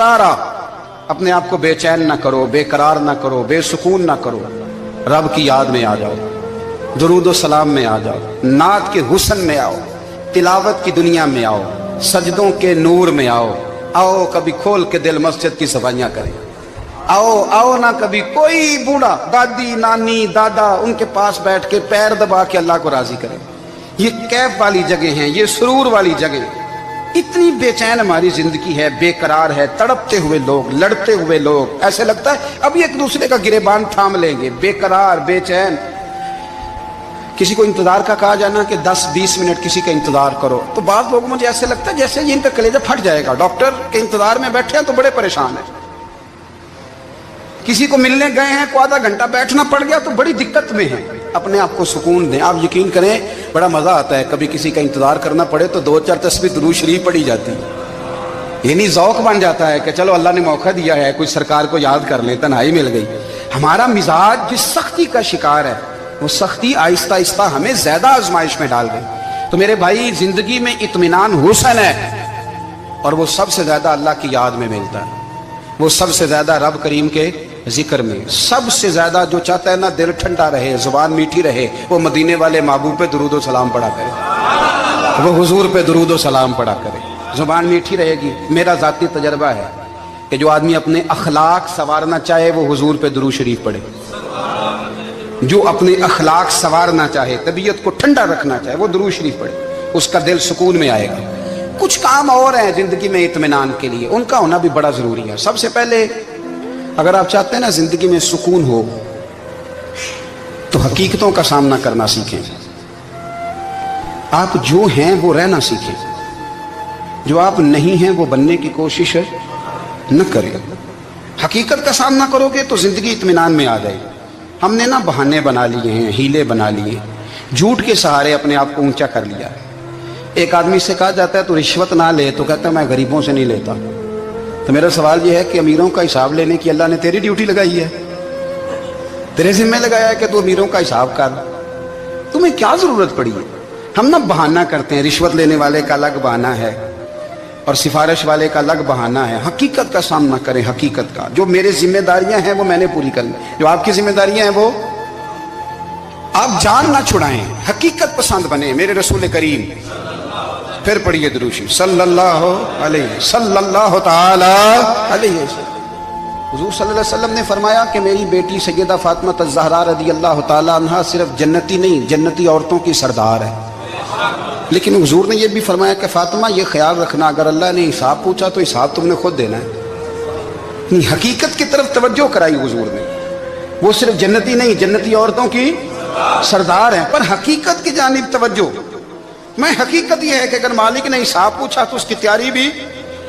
बेकरारा, अपने आप को बेचैन ना करो, बेकरार ना करो, बेसुकून ना करो। रब की याद में आ जाओ, दुरूद व सलाम में आ जाओ, नात के हुस्न में आओ, तिलावत की दुनिया में आओ, सजदों के नूर में आओ। आओ कभी खोल के दिल मस्जिद की सफाइयां करें। आओ आओ ना कभी कोई बूढ़ा, दादी नानी दादा, उनके पास बैठ के पैर दबा के अल्लाह को राजी करें। ये कैफ वाली जगह हैं, ये सुरूर वाली जगह। इतनी बेचैन हमारी जिंदगी है, बेकरार है, तड़पते हुए लोग, लड़ते हुए लोग, ऐसे लगता है अभी एक दूसरे का गिरेबान थाम लेंगे। बेकरार, बेचैन। किसी को इंतजार का कहा जाना कि 10-20 मिनट किसी का इंतजार करो, तो बाद लोगों मुझे ऐसे लगता है जैसे इनका कलेजा फट जाएगा। डॉक्टर के इंतजार में बैठे हैं तो बड़े परेशान हैं। किसी को मिलने गए हैं को आधा घंटा बैठना पड़ गया तो बड़ी दिक्कत में है। अपने आप को सुकून दें। आप यकीन करें बड़ा मजा आता है, कभी किसी का इंतजार करना पड़े तो 2-4 तस्बीह दुरूद शरीफ पड़ी जाती है। यानी ज़ौक बन जाता है कि चलो अल्लाह ने मौका दिया है, कोई सरकार को याद कर ले, तन्हाई मिल गई। हमारा मिजाज जिस सख्ती का शिकार है, वो सख्ती आहिस्ता आहिस्ता हमें ज्यादा आजमाइश में डाल गई। तो मेरे भाई, जिंदगी में इत्मीनान हुस्न है, और वो सबसे ज्यादा अल्लाह की याद में मिलता है। वो सबसे ज्यादा रब करीम के जिक्र में। सबसे ज्यादा जो चाहता है ना दिल ठंडा रहे, जुबान मीठी रहे, वो मदीने वाले महबूब पे दुरूद व सलाम पढ़ा करे, वो हुजूर पे दुरूद व सलाम पढ़ा करे। जुबान मीठी रहेगी। मेरा जाती तजर्बा है कि जो आदमी अपने अखलाक संवारना चाहे वो हुजूर पे दुरूद शरीफ पढ़े। जो अपने अखलाक संवारना चाहे, तबीयत को ठंडा रखना चाहे, वो दुरूद शरीफ पढ़े, उसका दिल सुकून में आएगा। कुछ काम और हैं जिंदगी में इत्मीनान के लिए, उनका होना भी बड़ा जरूरी है। सबसे पहले अगर आप चाहते हैं ना जिंदगी में सुकून हो, तो हकीकतों का सामना करना सीखें। आप जो हैं वो रहना सीखें, जो आप नहीं हैं वो बनने की कोशिश न करें। हकीकत का सामना करोगे तो जिंदगी इत्मीनान में आ जाएगी। हमने ना बहाने बना लिए हैं, हीले बना लिए, झूठ के सहारे अपने आप को ऊंचा कर लिया। एक आदमी से कहा जाता है तो रिश्वत ना ले, तो कहता है मैं गरीबों से नहीं लेता। तो मेरा सवाल यह है कि अमीरों का हिसाब लेने की अल्लाह ने तेरी ड्यूटी लगाई है, तेरे जिम्मे लगाया है कि तू अमीरों का हिसाब कर। तुम्हें क्या जरूरत पड़ी है? हम ना बहाना करते हैं, रिश्वत लेने वाले का अलग बहाना है और सिफारिश वाले का अलग बहाना है। हकीकत का सामना करें, हकीकत का। जो मेरे जिम्मेदारियां हैं वो मैंने पूरी करनी, जो आपकी जिम्मेदारियां हैं वो आप जान ना छुड़ाएं, हकीकत पसंद बने। मेरे रसूल करीम, फिर पढ़िए दुरूद शरीफ, सल्लल्लाहु ताला अलैहि वसल्लम। हुजूर सल्लल्लाहु अलैहि वसल्लम ने फरमाया कि मेरी बेटी सैयदा फातिमा ज़हरा रज़ी अल्लाह ताला अन्हा सिर्फ जन्नती नहीं, जन्नती औरतों की सरदार है। लेकिन हुजूर ने यह भी फरमाया कि फातिमा ये ख्याल रखना, अगर अल्लाह ने हिसाब पूछा तो हिसाब तुमने खुद देना है। हकीकत की तरफ तवज्जो कराई हुजूर ने। वो सिर्फ जन्नती नहीं, जन्नती औरतों की सरदार है, पर हकीकत की जानिब तवज्जो। मैं हकीकत यह है कि अगर मालिक ने हिसाब पूछा तो उसकी तैयारी भी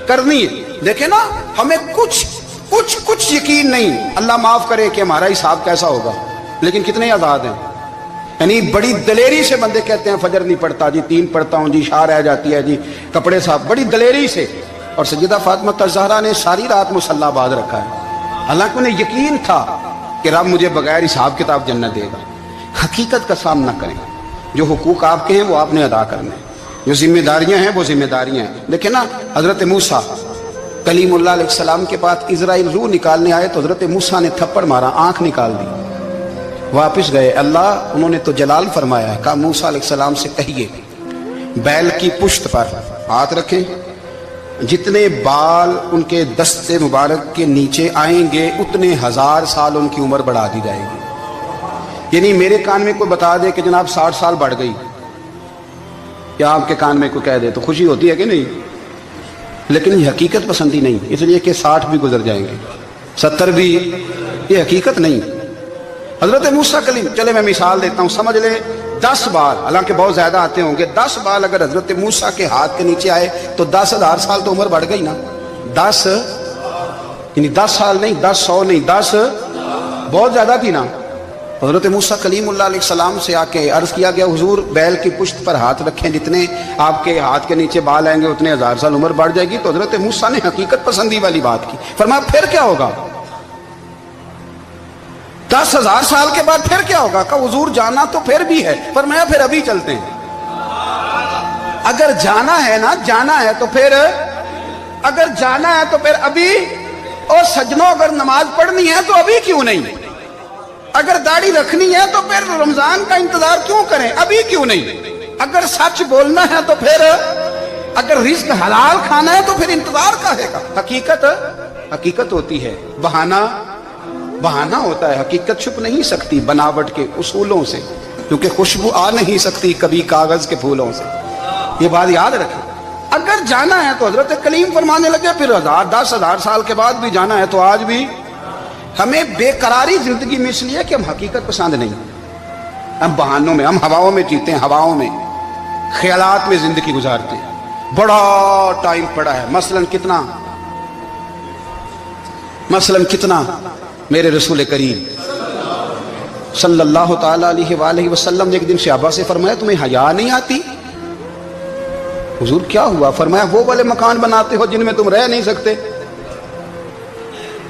करनी है। देखे ना, हमें कुछ यकीन नहीं। अल्लाह माफ करे कि हमारा हिसाब कैसा होगा, लेकिन कितने आजाद हैं। यानी बड़ी दलेरी से बंदे कहते हैं फजर नहीं पढ़ता जी, 3 पढ़ता हूँ जी, शाह रह जाती है जी, कपड़े साफ, बड़ी दलेरी से। और सैयदा फातिमा ज़हरा ने सारी रात मुसल्ला बांध रखा है, हालांकि उन्हें यकीन था कि रब मुझे बगैर हिसाब किताब जन्नत देगा। हकीकत का सामना करें। जो हुकूक आपके हैं वो आपने अदा करने, जो जिम्मेदारियां हैं वो जिम्मेदारियां हैं। देखिए ना, हजरत मूसा कलीमुल्लाह अलैहिस्सलाम के पास इजराइल रूह निकालने आए तो हजरत मूसा ने थप्पड़ मारा, आंख निकाल दी, वापस गए। अल्लाह उन्होंने तो जलाल फरमाया, कहा मूसा अलैहिस्सलाम से कहिए बैल की पुश्त पर हाथ रखें, जितने बाल उनके दस्ते मुबारक के नीचे आएंगे उतने 1000 साल उनकी उम्र बढ़ा दी जाएगी। यानी मेरे कान में कोई बता दे कि जनाब 60 साल बढ़ गई, या आपके कान में कोई कह दे तो खुशी होती है कि नहीं? लेकिन ये हकीकत पसंदी नहीं, इसलिए कि 60 भी गुजर जाएंगे, 70 भी, ये हकीकत नहीं। हजरत मूसा कलीम, चले मैं मिसाल देता हूँ, समझ ले 10 बाल, हालांकि बहुत ज्यादा आते होंगे, 10 बाल अगर हजरत मूसा के हाथ के नीचे आए तो 10,000 साल तो उम्र बढ़ गई ना। 10 यानी 10 साल नहीं, 10 नहीं, 10 बहुत ज्यादा थी ना। हजरत मूसा कलीमुल्लाह अलैहिस्सलाम से आके अर्ज किया गया, हुजूर बैल की पुश्त पर हाथ रखें, जितने आपके हाथ के नीचे बाल आएंगे उतने 1000 साल उम्र बढ़ जाएगी। तो हजरत मूसा ने हकीकत पसंदी वाली बात की। फरमाया फिर क्या होगा? 10,000 साल के बाद फिर क्या होगा? कहा हुजूर जाना तो फिर भी है। फरमाया फिर अभी चलते हैं। अगर जाना है ना, जाना है तो फिर اگر جانا ہے تو پھر ابھی، اور سجنوں اگر نماز پڑھنی ہے تو ابھی کیوں نہیں؟ اگر داڑھی رکھنی ہے تو پھر رمضان کا انتظار کیوں کریں؟ ابھی کیوں نہیں؟ اگر سچ بولنا ہے تو پھر، اگر رزق حلال کھانا ہے تو پھر انتظار کاہے کا؟ حقیقت ہوتی ہے، بہانہ ہوتا ہے، حقیقت چھپ نہیں سکتی بناوٹ کے اصولوں سے، کیونکہ خوشبو آ نہیں سکتی کبھی کاغذ کے پھولوں سے، یہ بات یاد رکھیں۔ اگر جانا ہے تو حضرت کلیم فرمانے لگے پھر 10,000 سال کے بعد بھی جانا ہے تو آج بھی ہمیں بے قراری زندگی میں اس لیے کہ ہم حقیقت پسند نہیں، ہم بہانوں میں، ہم ہواؤں میں جیتے ہیں، ہواؤں میں، خیالات میں زندگی گزارتے ہیں۔ بڑا ٹائم پڑا ہے، مثلاً کتنا میرے رسول کریم صلی اللہ تعالیٰ علیہ وآلہ وسلم نے ایک دن صحابہ سے فرمایا تمہیں حیا نہیں آتی؟ حضور کیا ہوا؟ فرمایا وہ والے مکان بناتے ہو جن میں تم رہ نہیں سکتے،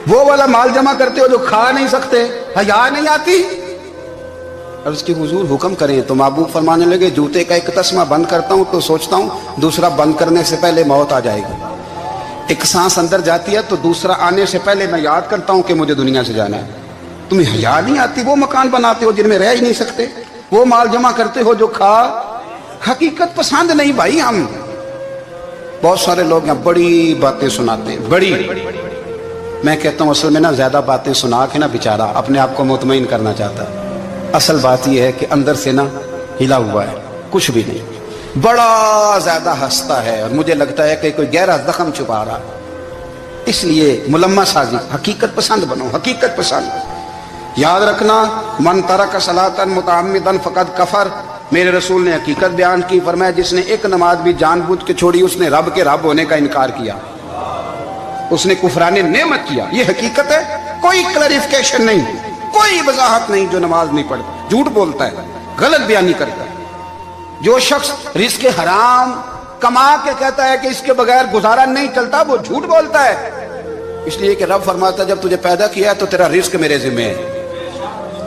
وہ والا مال جمع کرتے ہو جو کھا نہیں سکتے، حیا نہیں آتی؟ عرض کی حضور حکم کریں تو محبوب فرمانے لگے جوتے کا ایک تسمہ بند کرتا ہوں تو سوچتا ہوں دوسرا بند کرنے سے پہلے موت آ جائے گی، ایک سانس اندر جاتی ہے تو دوسرا آنے سے پہلے میں یاد کرتا ہوں کہ مجھے دنیا سے جانا ہے۔ تمہیں حیا نہیں آتی؟ وہ مکان بناتے ہو جن میں رہ ہی نہیں سکتے، وہ مال جمع کرتے ہو جو کھا، حقیقت پسند نہیں بھائی ہم۔ بہت سارے لوگ یہاں بڑی باتیں سناتے ہیں، بڑی، میں کہتا ہوں اصل میں نا زیادہ باتیں سنا کے نا بیچارہ اپنے آپ کو مطمئن کرنا چاہتا ہے، اصل بات یہ ہے کہ اندر سے نا ہلا ہوا ہے، کچھ بھی نہیں، بڑا زیادہ ہنستا ہے اور مجھے لگتا ہے کہ کوئی گہرا زخم چھپا رہا، اس لیے ملمہ سازی۔ حقیقت پسند بنو، حقیقت پسند۔ یاد رکھنا من ترک صلاۃ متعمدا فقد کفر، میرے رسول نے حقیقت بیان کی، فرمایا جس نے ایک نماز بھی جان بوجھ کے چھوڑی اس نے رب کے رب ہونے کا انکار کیا، اس نے کفران نعمت کیا، یہ حقیقت ہے، کوئی کلیریفیکیشن نہیں، کوئی وضاحت نہیں۔ جو نماز نہیں پڑھتا جھوٹ بولتا ہے، غلط بیانی کرتا ہے، جو شخص رزق حرام کما کے کہتا ہے کہ اس کے بغیر گزارا نہیں چلتا وہ جھوٹ بولتا ہے، اس لیے کہ رب فرماتا ہے جب تجھے پیدا کیا ہے تو تیرا رزق میرے ذمہ ہے۔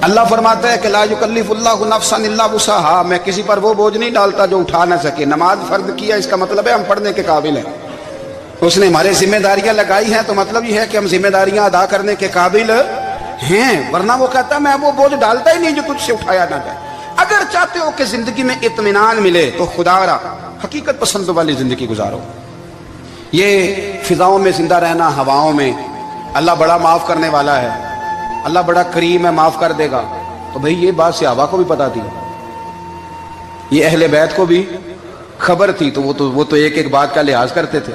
اللہ فرماتا ہے کہ لا یکلف اللہ نفسا الا وسعها، میں کسی پر وہ بوجھ نہیں ڈالتا جو اٹھا نہ سکے۔ نماز فرض کیا اس کا مطلب ہے ہم پڑھنے کے قابل ہیں، اس نے ہمارے ذمہ داریاں لگائی ہیں تو مطلب یہ ہے کہ ہم ذمہ داریاں ادا کرنے کے قابل ہیں، ورنہ وہ کہتا ہے میں وہ بوجھ ڈالتا ہی نہیں جو تجھ سے اٹھایا نہ جائے۔ اگر چاہتے ہو کہ زندگی میں اطمینان ملے تو خدا را حقیقت پسند والی زندگی گزارو۔ یہ فضاؤں میں زندہ رہنا، ہواؤں میں، اللہ بڑا معاف کرنے والا ہے، اللہ بڑا کریم ہے معاف کر دے گا، تو بھئی یہ بات صحابہ کو بھی پتا تھی، یہ اہل بیت کو بھی خبر تھی، تو وہ تو ایک ایک بات کا لحاظ کرتے تھے۔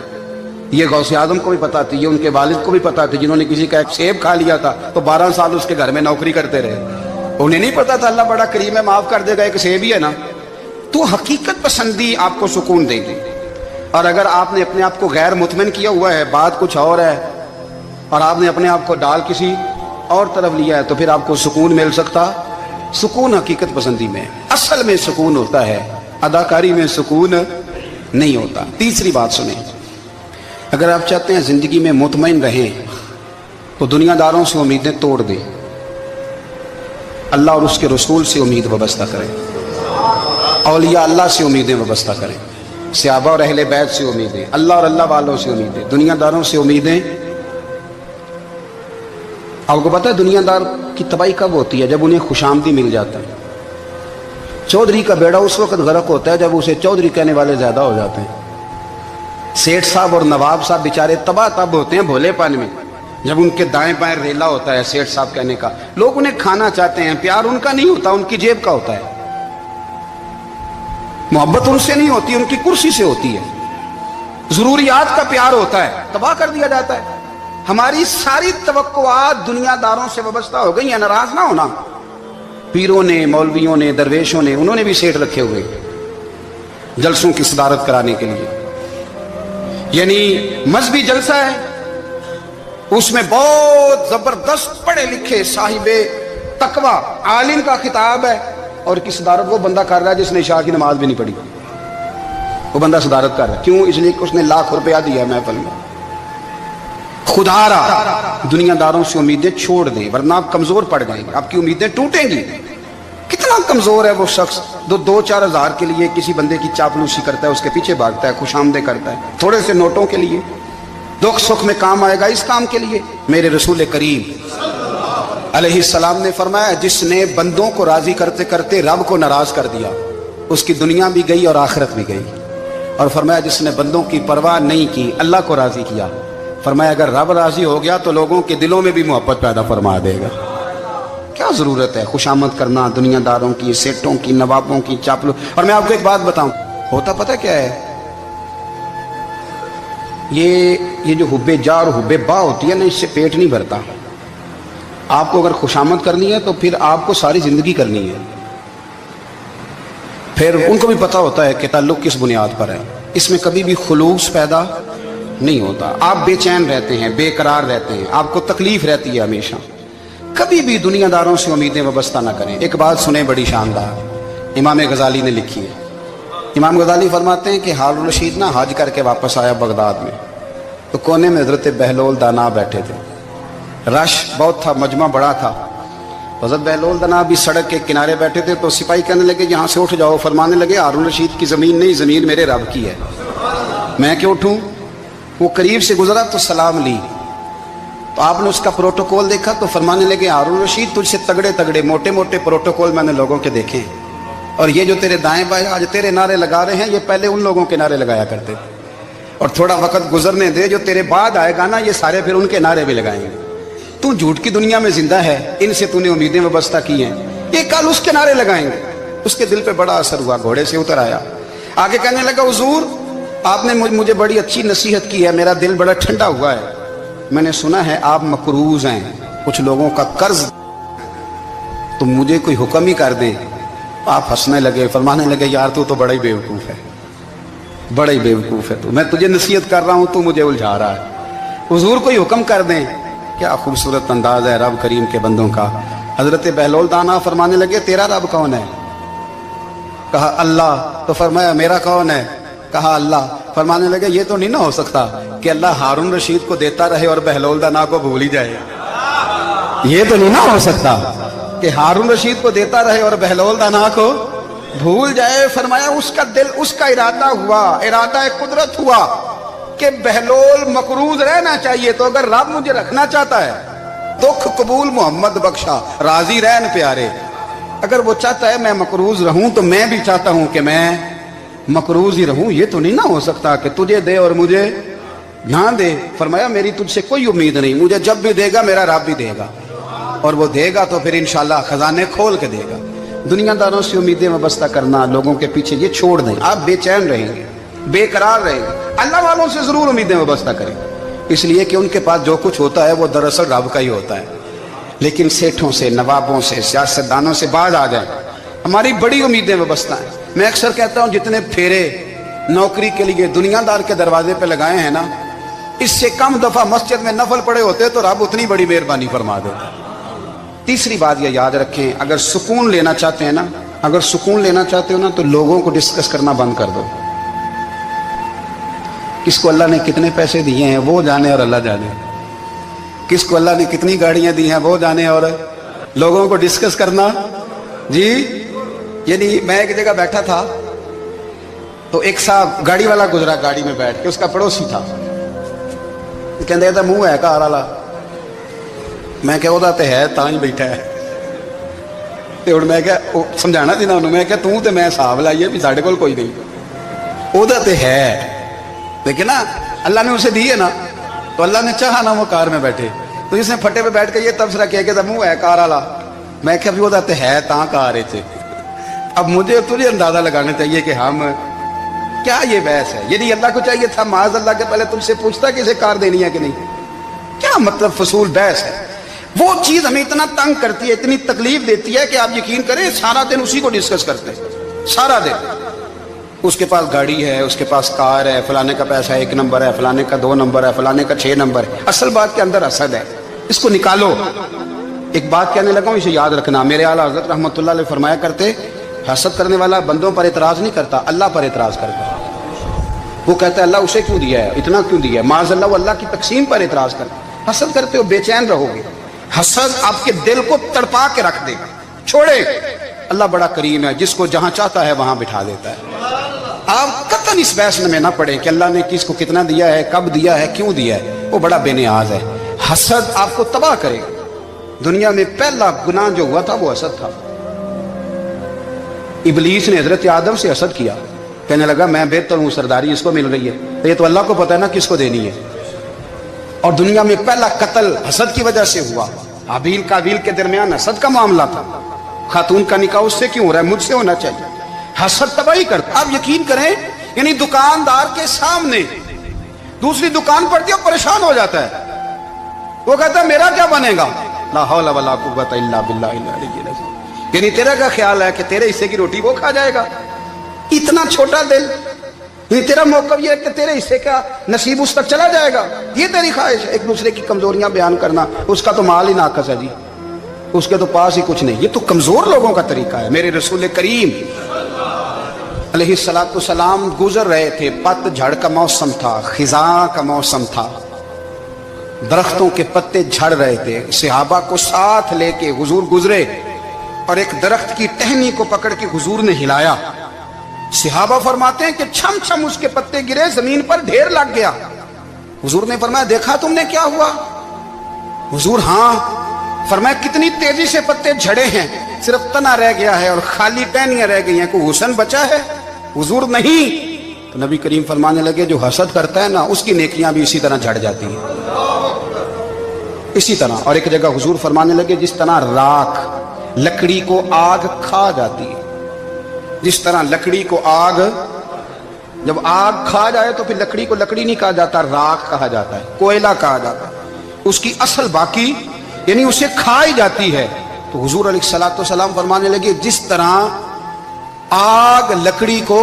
یہ غوث اعظم کو بھی پتا تھی، یہ ان کے والد کو بھی پتا تھی جنہوں نے کسی کا ایک سیب کھا لیا تھا تو 12 سال اس کے گھر میں نوکری کرتے رہے، انہیں نہیں پتا تھا اللہ بڑا کریم ہے معاف کر دے گا، ایک سیب ہی ہے نا۔ تو حقیقت پسندی آپ کو سکون دے گی، اور اگر آپ نے اپنے آپ کو غیر مطمئن کیا ہوا ہے، بات کچھ اور ہے، اور آپ نے اپنے آپ کو ڈال کسی اور طرف لیا ہے تو پھر آپ کو سکون مل سکتا؟ سکون حقیقت پسندی میں، اصل میں سکون ہوتا ہے، اداکاری میں سکون نہیں ہوتا۔ تیسری بات سنیں، اگر آپ چاہتے ہیں زندگی میں مطمئن رہیں تو دنیا داروں سے امیدیں توڑ دیں، اللہ اور اس کے رسول سے امید وابستہ کریں، اولیاء اللہ سے امیدیں وابستہ کریں، صحابہ اور اہل بیت سے امیدیں، اللہ اور اللہ والوں سے امیدیں، دنیا داروں سے امیدیں۔ آپ کو پتہ ہے دنیا دار کی تباہی کب ہوتی ہے؟ جب انہیں خوشامدی مل جاتا ہے۔ چودھری کا بیڑا اس وقت غرق ہوتا ہے جب اسے چودھری کہنے والے زیادہ ہو جاتے ہیں۔ سیٹھ صاحب اور نواب صاحب بیچارے تباہ تب ہوتے ہیں بھولے پن میں، جب ان کے دائیں بائیں ریلا ہوتا ہے سیٹھ صاحب کہنے کا، لوگ انہیں کھانا چاہتے ہیں، پیار ان کا نہیں ہوتا، ان کی جیب کا ہوتا ہے، محبت ان سے نہیں ہوتی، ان کی کرسی سے ہوتی ہے، ضروریات کا پیار ہوتا ہے، تباہ کر دیا جاتا ہے۔ ہماری ساری توقعات دنیا داروں سے وابستہ ہو گئی ہیں، ناراض نہ ہونا۔ پیروں نے، مولویوں نے، درویشوں نے، انہوں نے بھی سیٹ رکھے ہوئے جلسوں کی صدارت کرانے کے لیے، یعنی مذہبی جلسہ ہے، اس میں بہت زبردست پڑھے لکھے صاحب تقوی عالم کا خطاب ہے، اور کی صدارت وہ بندہ کر رہا ہے جس نے عشاء کی نماز بھی نہیں پڑھی، وہ بندہ صدارت کر رہا ہے، کیوں؟ اس لیے کہ اس نے لاکھ روپیہ دیا محفل میں۔ خدا را دنیا داروں سے امیدیں چھوڑ دیں ورنہ آپ کمزور پڑ جائیں گے، آپ کی امیدیں ٹوٹیں گی۔ کتنا کمزور ہے وہ شخص جو 2-4 ہزار کے لیے کسی بندے کی چاپلوسی کرتا ہے، اس کے پیچھے بھاگتا ہے، خوش آمدیں کرتا ہے، تھوڑے سے نوٹوں کے لیے दुख सुख में काम आएगा इस काम के लिए। मेरे रसूल करीम अलैहिस्सलाम ने फरमाया, जिसने बंदों को राजी करते करते रब को नाराज कर दिया, उसकी दुनिया भी गई और आखिरत भी गई। और फरमाया, जिसने बंदों की परवाह नहीं की, अल्लाह को राजी किया, फरमाया अगर रब राजी हो गया तो लोगों के दिलों में भी मोहब्बत पैदा फरमा देगा। क्या जरूरत है खुशामद करना दुनियादारों की, सेठों की, नवाबों की, चापलू। और मैं आपको एक बात बताऊं, होता पता क्या है, ये जो हुब्बे जा और हुब्बे बा होती है ना, इससे पेट नहीं भरता। आपको अगर खुशामद करनी है तो फिर आपको सारी जिंदगी करनी है। फिर उनको भी पता होता है कि ताल्लुक किस बुनियाद पर है, इसमें कभी भी खुलूस पैदा नहीं होता। आप बेचैन रहते हैं, बेकरार रहते हैं, आपको तकलीफ रहती है हमेशा। कभी भी दुनियादारों से उम्मीदें वाबस्ता ना करें। एक बात सुने बड़ी शानदार, इमाम गजाली ने लिखी है। इमाम गजाली फरमाते हैं कि हारून रशीद ना हज करके वापस आया बगदाद में, तो कोने में हजरत बहलोल दाना बैठे थे। रश बहुत था, मजमा बड़ा था। हजरत बहलोल दाना भी सड़क के किनारे बैठे थे, तो सिपाही कहने लगे यहाँ से उठ जाओ। फरमाने लगे, हारून रशीद की ज़मीन नहीं, ज़मीन मेरे रब की है, मैं क्यों उठूँ। वो करीब से गुजरा तो सलाम ली, तो आपने उसका प्रोटोकॉल देखा तो फरमाने लगे, हारून रशीद तुझसे तगड़े तगड़े मोटे मोटे प्रोटोकॉल मैंने लोगों के देखे हैं, और ये जो तेरे दाएं बाएं आज तेरे नारे लगा रहे हैं, ये पहले उन लोगों के नारे लगाया करते थे। और थोड़ा वक्त गुजरने दे, जो तेरे बाद आएगा ना, ये सारे फिर उनके नारे भी लगाएंगे। तू झूठ की दुनिया में जिंदा है, इनसे तूने उम्मीदें वाबस्ता की हैं, ये कल उसके नारे लगाएंगे। उसके दिल पे बड़ा असर हुआ, घोड़े से उतर आया, आगे कहने लगा, हुजूर आपने मुझे बड़ी अच्छी नसीहत की है, मेरा दिल बड़ा ठंडा हुआ है। मैंने सुना है आप मकरूज हैं, कुछ लोगों का कर्ज, तो मुझे कोई हुक्म ही कर दें। आप हंसने लगे, फरमाने लगे, यार तू तो बड़ा ही बेवकूफ़ है, बड़ा ही बेवकूफ़ है तू, मैं तुझे नसीहत कर रहा हूँ, तू मुझे उलझा रहा है। हुजूर कोई हुक्म कर दें। क्या खूबसूरत अंदाज है रब करीम के बंदों का। हजरत बहलोल दाना फरमाने लगे, तेरा रब कौन है? कहा अल्लाह। तो फरमाया मेरा कौन है? कहा अल्लाह। फरमाने लगे, ये तो नहीं ना हो सकता कि अल्लाह हारून रशीद को देता रहे और बहलोल दाना को भूल ही जाए। ये तो नहीं ना हो सकता कि हारून रशीद को देता रहे और बहलोल दाना को भूल जाए। फरमाया उसका दिल, उसका इरादा हुआ, इरादा कुदरत हुआ कि बहलोल मकरूज रहना चाहिए, तो अगर रब मुझे रखना चाहता है, दुख कबूल मोहम्मद बख्शा, राजी रहन प्यारे। अगर वो चाहता है मैं मकरूज रहूं, तो मैं भी चाहता हूं कि मैं मकरूज ही रहूं। ये तो नहीं ना हो सकता कि तुझे दे और मुझे ना दे। फरमाया मेरी तुझसे कोई उम्मीद नहीं, मुझे जब भी देगा मेरा रब भी देगा, और वो देगा तो फिर इंशाल्लाह खजाने खोल के देगा। दुनियादारों से उम्मीदें वाबस्ता करना, लोगों के पीछे, ये छोड़ दें। आप बेचैन रहेंगे, बेकरार रहेंगे। अल्लाह वालों से जरूर उम्मीदें वाबस्ता करें, इसलिए कि उनके पास जो कुछ होता है वो दरअसल रब का ही होता है। लेकिन सेठों से, नवाबों से, सियासतदानों से बाज आ जाए, हमारी बड़ी उम्मीदें वाबस्ता हैं। मैं अक्सर कहता हूं, जितने फेरे नौकरी के लिए दुनियादार के दरवाजे पे लगाए हैं ना, इससे कम दफा मस्जिद में नफल पड़े होते तो रब उतनी बड़ी मेहरबानी फरमा देता। तीसरी बात यह याद रखें, अगर सुकून लेना चाहते हैं ना, अगर सुकून लेना चाहते हो ना, तो लोगों को डिस्कस करना बंद कर दो। किसको अल्लाह ने कितने पैसे दिए हैं वो जाने और अल्लाह जाने, किसको अल्लाह ने कितनी गाड़ियां दी हैं वो जाने, और लोगों को डिस्कस करना जी। यानी मैं एक जगह बैठा था, तो एक साहब गाड़ी वाला गुजरा, गाड़ी में बैठ के, उसका पड़ोसी था, कहते था मुंह है कार वाला। मैं क्या ਉਹਦਾ ਤੇ ਹੈ ਤਾਂ ਹੀ ਬੈਠਾ ਹੈ। ਤੇ ਹੁਣ ਮੈਂ ਕਿਹਾ ਉਹ ਸਮਝਾਣਾ ਸੀ ਨਾ ਉਹਨੂੰ, ਮੈਂ ਕਿਹਾ ਤੂੰ ਤੇ ਮੈਂ ਹਿਸਾਬ ਲਾਈਏ ਵੀ ਸਾਡੇ ਕੋਲ ਕੋਈ ਨਹੀਂ, ਉਹਦਾ ਤੇ ਹੈ, लेकिन ना अल्लाह ने उसे दी है ना, तो अल्लाह ने चाहा ना वो कार में बैठे, तो जिसने फटे पे बैठ के ये तबसरा किया कि मुंह है कार वाला। मैं क्या भी वो तो है ता कार है। अब मुझे तुझे अंदाजा लगाना चाहिए कि हम क्या ये बहस है। यदि अल्लाह को चाहिए था माज अल्लाह के पहले तुमसे पूछता कि इसे कार देनी है कि नहीं। क्या मतलब फसूल बहस है। वो चीज हमें इतना तंग करती है, इतनी तकलीफ देती है कि आप यकीन करें सारा दिन उसी को डिस्कस करते हैं, सारा दिन। उसके पास गाड़ी है, उसके पास कार है, फलाने का पैसा 1 नंबर है, फलाने का 2 नंबर है, फलाने का 6 नंबर है। असल बात के अंदर हसद है, इसको निकालो। एक बात कहने लगा हूं, इसे याद रखना। मेरे आला हज़रत रहमतुल्लाह अलैह फरमाया करते, हसद करने वाला बंदों पर एतराज नहीं करता, अल्लाह पर एतराज करता है। वो कहता है अल्लाह उसे क्यों दिया है, इतना क्यों दिया है, माज़अल्लाह वो अल्लाह की तकसीम पर एतराज करता है। हसद करते हो बेचैन रहोगे, हसद आपके दिल को तड़पा के रख देगा। छोड़े, अल्लाह बड़ा करीम है, जिसको जहां चाहता है वहां बिठा देता है। آپ قطعاً اس بحث میں نہ پڑے کہ اللہ نے کس کو کتنا دیا ہے، کب دیا ہے، کیوں دیا ہے، وہ بڑا بے نیاز ہے۔ حسد آپ کو تباہ کرے گا۔ دنیا میں پہلا گناہ جو ہوا تھا وہ حسد تھا۔ ابلیس نے حضرت آدم سے حسد کیا، کہنے لگا میں بہتر ہوں، سرداری اس کو مل رہی ہے، یہ تو اللہ کو پتہ ہے نا کس کو دینی ہے۔ اور دنیا میں پہلا قتل حسد کی وجہ سے ہوا۔ حابیل قابیل کے درمیان حسد کا معاملہ تھا، خاتون کا نکاح اس سے کیوں ہو رہا ہے، مجھ سے ہونا چاہیے۔ حسد تباہی کرتا۔ آپ یقین کریں، یعنی دکاندار کے سامنے دوسری دکان پڑتی ہے، پریشان ہو جاتا ہے، وہ کہتا ہے میرا کیا بنے گا، لا حول ولا قوت الا باللہ العلی العظیم، یعنی تیرا کیا خیال ہے کہ تیرے حصے کی روٹی وہ کھا جائے گا؟ اتنا چھوٹا دل، یعنی تیرا موقف یہ ہے کہ تیرے حصے کا نصیب اس تک چلا جائے گا، یہ تیری خواہش ہے؟ ایک دوسرے کی کمزوریاں بیان کرنا، اس کا تو مال ہی ناقص ہے جی، اس کے تو پاس ہی کچھ نہیں، یہ تو کمزور لوگوں کا طریقہ ہے۔ میرے رسول کریم علیہ الصلوۃ والسلام گزر رہے تھے، پت جھڑ کا موسم تھا، خزاں کا موسم تھا، درختوں کے پتے جھڑ رہے تھے، صحابہ کو ساتھ لے کے حضور گزرے اور ایک درخت کی ٹہنی کو پکڑ کے حضور نے ہلایا۔ صحابہ فرماتے ہیں کہ چھم چھم اس کے پتے گرے، زمین پر ڈھیر لگ گیا۔ حضور نے فرمایا دیکھا تم نے کیا ہوا؟ حضور ہاں۔ فرمایا کتنی تیزی سے پتے جھڑے ہیں، صرف تنا رہ گیا ہے اور خالی ٹہنیاں رہ گئی ہیں، کوئی حسن بچا ہے؟ حضور نہیں۔ تو نبی کریم فرمانے لگے جو حسد کرتا ہے نا اس کی نیکیاں بھی اسی طرح جھڑ جاتی ہیں، اسی طرح۔ اور ایک جگہ حضور فرمانے لگے جس طرح راکھ لکڑی کو آگ کھا جاتی ہے، جس طرح لکڑی کو آگ، جب آگ کھا جائے تو پھر لکڑی کو لکڑی نہیں کہا جاتا، راکھ کہا جاتا ہے، کوئلہ کہا جاتا ہے، اس کی اصل باقی یعنی اسے کھائی جاتی ہے۔ تو حضور علیہ الصلوۃ والسلام فرمانے لگے جس طرح آگ لکڑی کو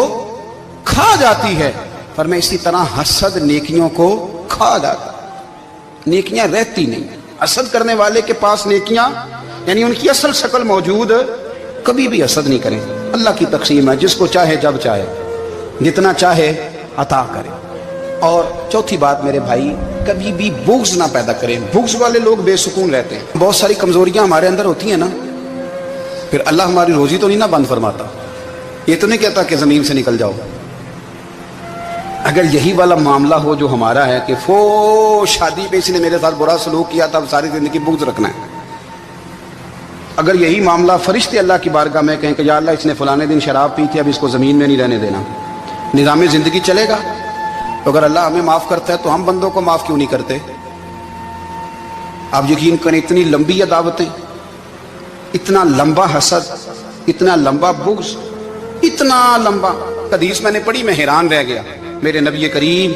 کھا جاتی ہے، فرمایا اسی طرح حسد نیکیوں کو کھا جاتا ہے، نیکیاں رہتی نہیں۔ حسد کرنے والے کے پاس نیکیاں یعنی ان کی اصل شکل موجود، کبھی بھی حسد نہیں کریں۔ اللہ کی تقسیم ہے، جس کو چاہے جب چاہے جتنا چاہے عطا کرے۔ اور چوتھی بات میرے بھائی، کبھی بھی بغض نہ پیدا کریں۔ بغض والے لوگ بے سکون رہتے ہیں۔ بہت ساری کمزوریاں ہمارے اندر ہوتی ہیں نا، پھر اللہ ہماری روزی تو نہیں نہ بند فرماتا، یہ تو نہیں کہتا کہ زمین سے نکل جاؤ۔ اگر یہی والا معاملہ ہو جو ہمارا ہے کہ شادی پہ اس نے میرے ساتھ برا سلوک کیا تھا، اب ساری زندگی بغض رکھنا ہے، اگر یہی معاملہ فرشتے اللہ کی بارگاہ میں کہیں کہ یا اللہ اس نے فلانے دن شراب پی تھی، اب اس کو زمین میں نہیں رہنے دینا، نظام زندگی چلے گا؟ تو اگر اللہ ہمیں معاف کرتا ہے تو ہم بندوں کو معاف کیوں نہیں کرتے؟ آپ یقین کریں اتنی لمبی عداوتیں، اتنا لمبا حسد، اتنا لمبا بغض، اتنا لمبا۔ حدیث میں نے پڑھی، میں حیران رہ گیا۔ میرے نبی کریم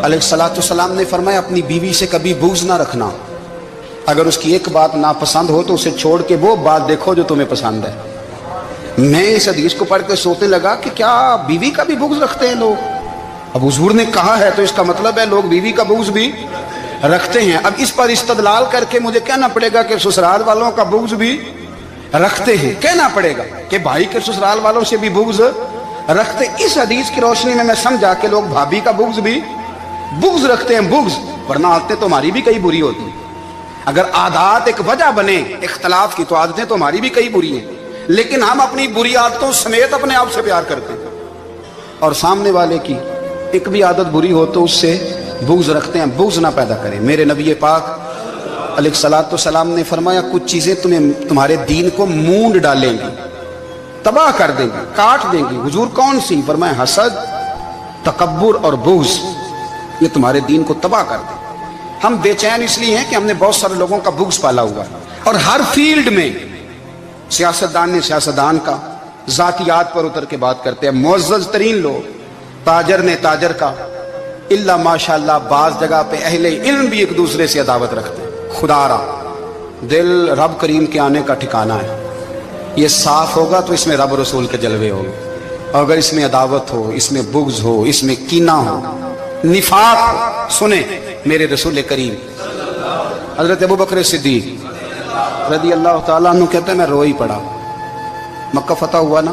علیہ الصلوۃ والسلام نے فرمایا اپنی بیوی سے کبھی بغض نہ رکھنا، اگر اس کی ایک بات ناپسند ہو تو اسے چھوڑ کے وہ بات دیکھو جو تمہیں پسند ہے۔ میں اس حدیث کو پڑھ کے سوچنے لگا کہ کیا بیوی کا بھی بغض رکھتے ہیں لوگ؟ اب حضور نے کہا ہے تو اس کا مطلب ہے لوگ بیوی کا بغض بھی رکھتے ہیں۔ اب اس پر استدلال کر کے مجھے کہنا پڑے گا کہ سسرال والوں کا بغض بھی رکھتے ہیں، کہنا پڑے گا کہ بھائی کے سسرال والوں سے بھی بغض رکھتے۔ اس حدیث کی روشنی میں سمجھا کہ لوگ بھابھی کا بغض بھی بغض رکھتے ہیں، بغض، ورنہ عادتیں تو ہماری بھی کئی بری ہوتی ہیں۔ اگر عادات ایک وجہ بنے اختلاف کی تو عادتیں تو ہماری بھی کئی بری ہیں، لیکن ہم اپنی بری عادتوں سمیت اپنے آپ سے پیار کرتے ہیں، اور سامنے والے کی ایک بھی عادت بری ہو تو اس سے بغض رکھتے ہیں۔ بغض نہ پیدا کریں۔ میرے نبی پاک علیہ الصلوۃ والسلام نے فرمایا کچھ چیزیں تمہارے دین کو مونڈ ڈالیں گی، تباہ کر دیں گی، کاٹ دیں گی۔ حضور کون سی؟ فرمایا حسد، تکبر اور بغض، یہ تمہارے دین کو تباہ کر دیں۔ ہم بے چین اس لیے ہیں کہ ہم نے بہت سارے لوگوں کا بغض پالا ہوا ہے، اور ہر فیلڈ میں سیاستدان نے سیاستدان کا، ذاتیات پر اتر کے بات کرتے ہیں، معزز ترین لوگ، تاجر نے تاجر کا، الا ماشاءاللہ بعض جگہ پہ اہل علم بھی ایک دوسرے سے عداوت رکھتے ہیں۔ خدا را دل رب کریم کے آنے کا ٹھکانہ ہے، یہ صاف ہوگا تو اس میں رب رسول کے جلوے ہوں گے، اور اگر اس میں عداوت ہو، اس میں بغض ہو، اس میں کینہ ہو، نفاق ہو، سنیں میرے رسول کریم حضرت ابوبکر صدیق رضی اللہ تعالیٰ عنہ کہتے ہیں میں رو ہی پڑا۔ مکہ فتح ہوا نا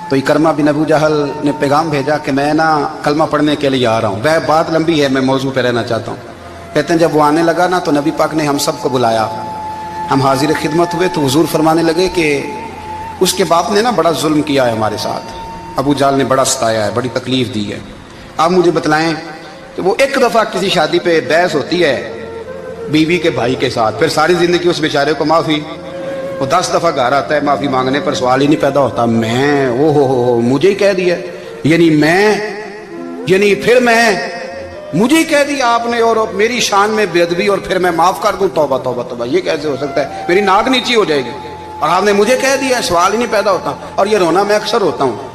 تو اکرمہ بن ابو جہل نے پیغام بھیجا کہ میں نا کلمہ پڑھنے کے لیے آ رہا ہوں۔ بات لمبی ہے، میں موضوع پہ رہنا چاہتا ہوں۔ کہتے ہیں جب وہ آنے لگا نا تو نبی پاک نے ہم سب کو بلایا، ہم حاضر خدمت ہوئے تو حضور فرمانے لگے کہ اس کے باپ نے نا بڑا ظلم کیا ہے ہمارے ساتھ، अबू जाल ने बड़ा सताया है, बड़ी तकलीफ दी है। आप मुझे बतलाएं कि वो एक दफ़ा किसी शादी पे बहस होती है बीवी के भाई के साथ, फिर सारी ज़िंदगी उस बेचारे को माफ़ी, वो 10 दफ़ा घर आता है, माफ़ी मांगने पर सवाल ही नहीं पैदा होता। मैं ओ हो मुझे ही कह दिया, यानी फिर मैं मुझे ही कह दिया आपने, और मेरी शान में बेअदबी, और फिर मैं माफ़ कर दूँ? तौबा तौबा तौबा, ये कैसे हो सकता है? मेरी नाक नीची हो जाएगी और आपने मुझे कह दिया, सवाल ही नहीं पैदा होता। और ये रोना मैं अक्सर होता हूँ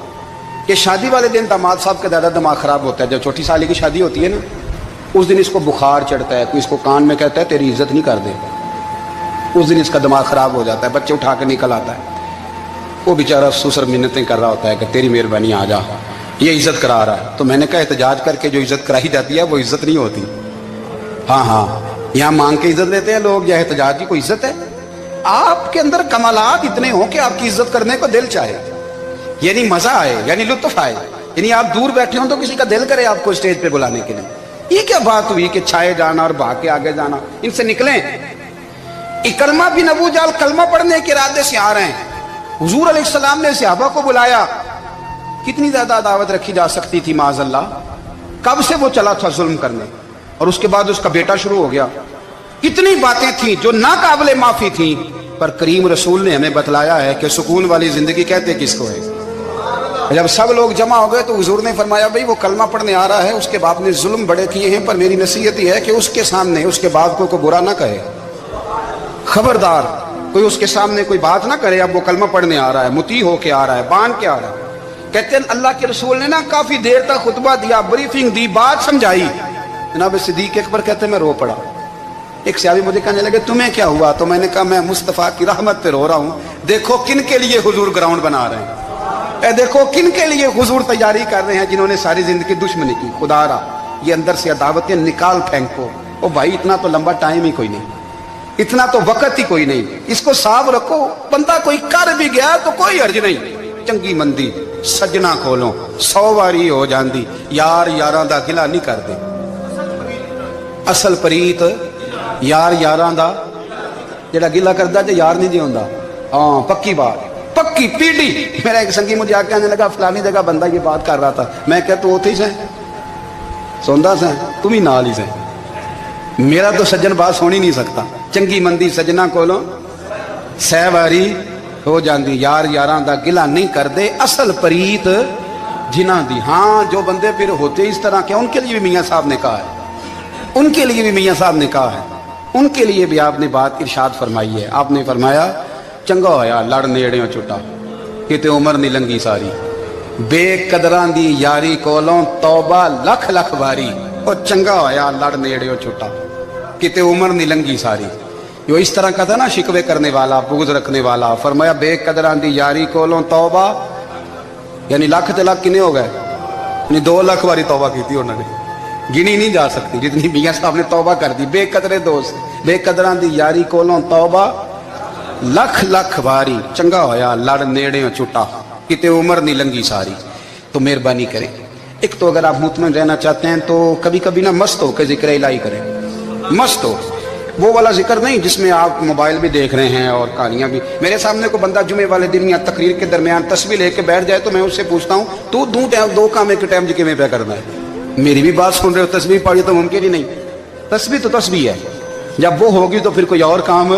कि शादी वाले दिन दामाद साहब का ज़्यादा दिमाग ख़राब होता है। जब छोटी साली की शादी होती है ना, उस दिन इसको बुखार चढ़ता है, कोई इसको कान में कहता है तेरी इज्जत नहीं कर दे, उस दिन इसका दिमाग ख़राब हो जाता है, बच्चे उठा के निकल आता है। वो बेचारा ससुर मिन्नतें कर रहा होता है कि तेरी मेहरबानी आ जा, ये इज्जत करा रहा है। तो मैंने कहा एहतजाज करके जो इज्जत कराई जाती है वो इज्जत नहीं होती। हाँ, यहाँ मांग के इज्जत लेते हैं लोग, या एहतजाज की कोई इज्जत है? आपके अंदर कमालात इतने हो कि आपकी इज्जत करने को दिल चाहे, यानी मजा आए, यानी लुत्फ आए, यानी आप दूर बैठे हो तो किसी का दिल करे आपको स्टेज पे बुलाने के लिए। ये क्या बात हुई कि छाए जाना और भाग के आगे जाना? इनसे निकलें। इकरमा बिन अबू जाल कलमा पढ़ने के इरादे से आ रहे हैं, हुजूर अलैहिस्सलाम ने सहाबा को बुलाया। कितनी ज्यादा दावत रखी जा सकती थी माज़अल्लाह? कब से वो चला था जुल्म करने, और उसके बाद उसका बेटा शुरू हो गया। कितनी बातें थी जो ना काबिले माफी थी, पर करीम रसूल ने हमें बतलाया है कि सुकून वाली जिंदगी कहते किसको है। जब सब लोग जमा हो गए तो हुजूर ने फरमाया भाई वो कलमा पढ़ने आ रहा है, उसके बाप ने जुल्म बड़े किए हैं, पर मेरी नसीहत ही है कि उसके सामने उसके बाप को कोई बुरा ना कहे, खबरदार कोई उसके सामने कोई बात ना करे। अब वो कलमा पढ़ने आ रहा है, मुती होके आ रहा है, बांध के आ रहा है। कहते हैं अल्लाह के रसूल ने ना काफी देर तक खुतबा दिया, ब्रीफिंग दी, बात समझाई। जनाब सिद्दीक अकबर कहते मैं रो पड़ा। एक सहाबी मुझे कहने लगे तुम्हें क्या हुआ? तो मैंने कहा मैं मुस्तफ़ा की रहमत पे रो रहा हूँ। देखो किन के लिए हुजूर ग्राउंड बना रहे हैं, देखो किन के लिए हुजूर तैयारी कर रहे हैं, जिन्होंने सारी जिंदगी दुश्मनी की। खुदारा ये अंदर से अदावतें निकाल फेंको। ओ भाई इतना तो लंबा टाइम ही कोई नहीं, इतना तो वक्त ही कोई नहीं, इसको साफ रखो। बंदा कोई कर भी गया तो कोई अर्ज नहीं। चंगी मंदी सजना खोलो 100 वारी हो जाती, यार यारां दा गिला नहीं करते। असल प्रीत यार यारां दा जेड़ा गिला करदा जे यार नहीं जी होंदा। हाँ पक्की बात, पक्की पीढ़ी। मेरा एक संगी मुझे आके कहने लगा फलानी जगह बंदा ये बात कर रहा था। मैं कह तू उथे ही से सौंदा से, तुम ही नाल ही से। मेरा तो सज्जन बात सुन ही नहीं सकता। चंगी मंदी सजना कोलों 100 वारी हो जाती, यार यारां दा गिला नहीं करते। असल प्रीत जिन्हां दी। हाँ जो बंदे फिर होते इस तरह के, उनके लिए भी मियाँ साहब ने कहा है, उनके लिए भी मियाँ साहब ने कहा है, उनके लिए भी आपने बात इरशाद फरमाई है। आपने फरमाया चंगा होया लड़ नेड़ियों छुटा, किते उमर नहीं लंगी सारी, बेकदरां दी यारी कोलों तौबा लख लख बारी। और चंगा होया लड़ नेड़ियों छुटा, किते उमर नहीं लंगी सारी। जो इस तरह का था ना शिकवे करने वाला, बुग़्ज़ रखने वाला। फरमाया बेकदरां दी यारी कोलों तौबा, यानी लख ते लख किने हो गए, यानी 2 लाख बारी तौबा की थी उन्होंने, गिनी नहीं जा सकती जितनी मियाँ साहब ने तौबा कर दी। बेकदरे दोस्त बेकदरां दी यारी कोलों तौबा लख लख बारी। चंगा होया लड़ नेड़े छुटा, किते उम्र नहीं लंगी सारी। तो मेहरबानी करें, एक तो अगर आप मुतमईन रहना चाहते हैं तो कभी कभी ना मस्त हो के जिक्र इलाही करें। मस्त हो, वो वाला जिक्र नहीं जिसमें आप मोबाइल भी देख रहे हैं और कहानियां भी। मेरे सामने को बंदा जुमे वाले दिन या तकरीर के दरमियान तस्बीह लेके बैठ जाए तो मैं उससे पूछता हूँ तू 2 काम एक टाइम जिक्र में पे करना है। मेरी भी बात सुन रहे हो, तस्बीह पढ़ी तो मुमकिन ही नहीं। तस्बीह तो तस्बीह है, जब वो होगी तो फिर कोई और काम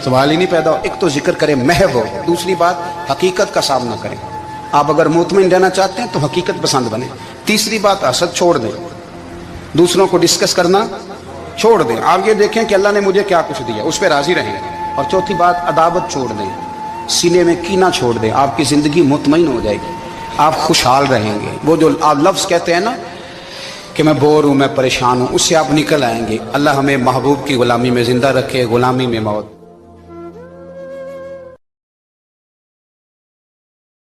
सवाल ही नहीं पैदा हो। एक तो जिक्र करें महव हो, दूसरी बात हकीकत का सामना करें। आप अगर मुतमईन रहना चाहते हैं तो हकीकत पसंद बने। तीसरी बात हसद छोड़ दें, दूसरों को डिस्कस करना छोड़ दें। आप ये देखें कि अल्लाह ने मुझे क्या कुछ दिया, उस पर राजी रहें। और चौथी बात अदावत छोड़ दें, सीने में कीना छोड़ दें। आपकी ज़िंदगी मुतमईन हो जाएगी, आप खुशहाल रहेंगे। वो जो आप लफ्ज़ कहते हैं ना कि मैं बोर हूँ, मैं परेशान हूँ, उससे आप निकल आएंगे। अल्लाह हमें महबूब की ग़ुलामी में ज़िंदा रखे, ग़ुलामी में मौत।